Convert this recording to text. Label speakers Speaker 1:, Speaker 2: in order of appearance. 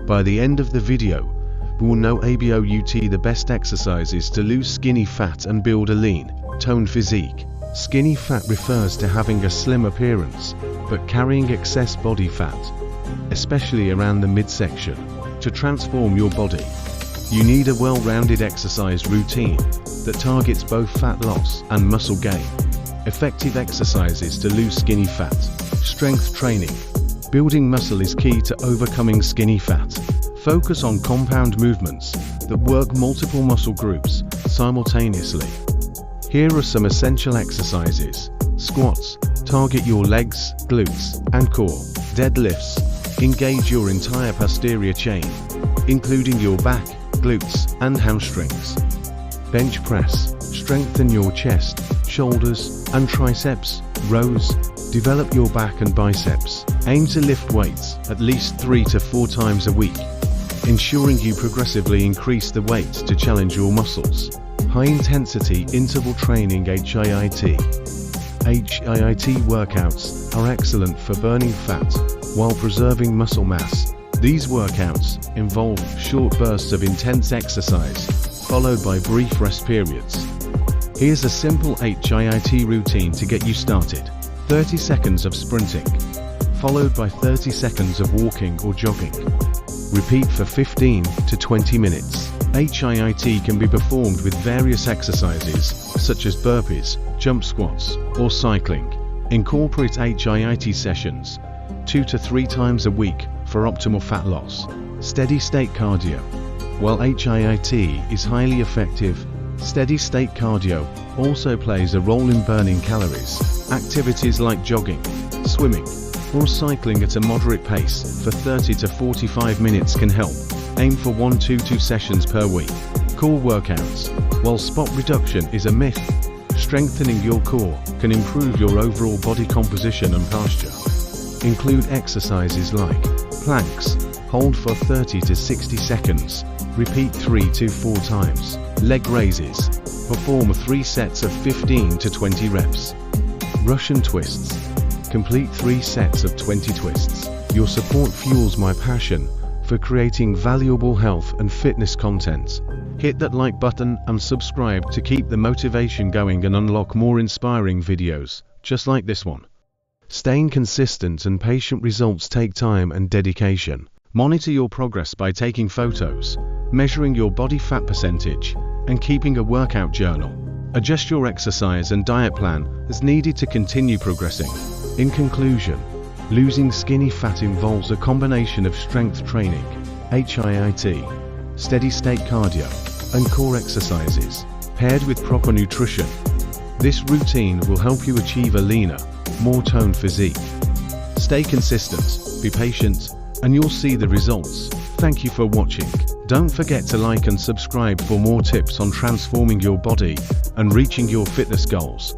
Speaker 1: By the end of the video, we will know about the best exercises to lose skinny fat and build a lean, toned physique. Skinny fat refers to having a slim appearance, but carrying excess body fat, especially around the midsection. To transform your body, you need a well-rounded exercise routine that targets both fat loss and muscle gain. Effective exercises to lose skinny fat. Strength training. Building muscle is key to overcoming skinny fat. Focus on compound movements that work multiple muscle groups simultaneously. Here are some essential exercises. Squats. Target your legs, glutes, and core. Deadlifts. Engage your entire posterior chain, including your back, glutes, and hamstrings. Bench press. Strengthen your chest, shoulders, and triceps. Rows. Develop your back and biceps. Aim to lift weights at least 3 to 4 times a week, ensuring you progressively increase the weight to challenge your muscles. High-intensity interval training HIIT. HIIT workouts are excellent for burning fat while preserving muscle mass. These workouts involve short bursts of intense exercise, followed by brief rest periods. Here's a simple HIIT routine to get you started. 30 seconds of sprinting, followed by 30 seconds of walking or jogging. Repeat for 15 to 20 minutes. HIIT can be performed with various exercises, such as burpees, jump squats, or cycling. Incorporate HIIT sessions 2 to 3 times a week for optimal fat loss. Steady-state cardio. While HIIT is highly effective, steady-state cardio also plays a role in burning calories. Activities like jogging, swimming, or cycling at a moderate pace for 30 to 45 minutes can help. Aim for 1 to 2 sessions per week. Core workouts. While spot reduction is a myth, strengthening your core can improve your overall body composition and posture. Include exercises like planks. Hold for 30 to 60 seconds. Repeat 3 to 4 times. Leg raises. Perform 3 sets of 15 to 20 reps. Russian twists. Complete 3 sets of 20 twists. Your support fuels my passion for creating valuable health and fitness content. Hit that like button and subscribe to keep the motivation going and unlock more inspiring videos, just like this one. Staying consistent and patient results take time and dedication. Monitor your progress by taking photos, measuring your body fat percentage, and keeping a workout journal. Adjust your exercise and diet plan as needed to continue progressing. In conclusion, losing skinny fat involves a combination of strength training, HIIT, steady-state cardio, and core exercises, paired with proper nutrition. This routine will help you achieve a leaner, more toned physique. Stay consistent, be patient, and you'll see the results. Thank you for watching. Don't forget to like and subscribe for more tips on transforming your body and reaching your fitness goals.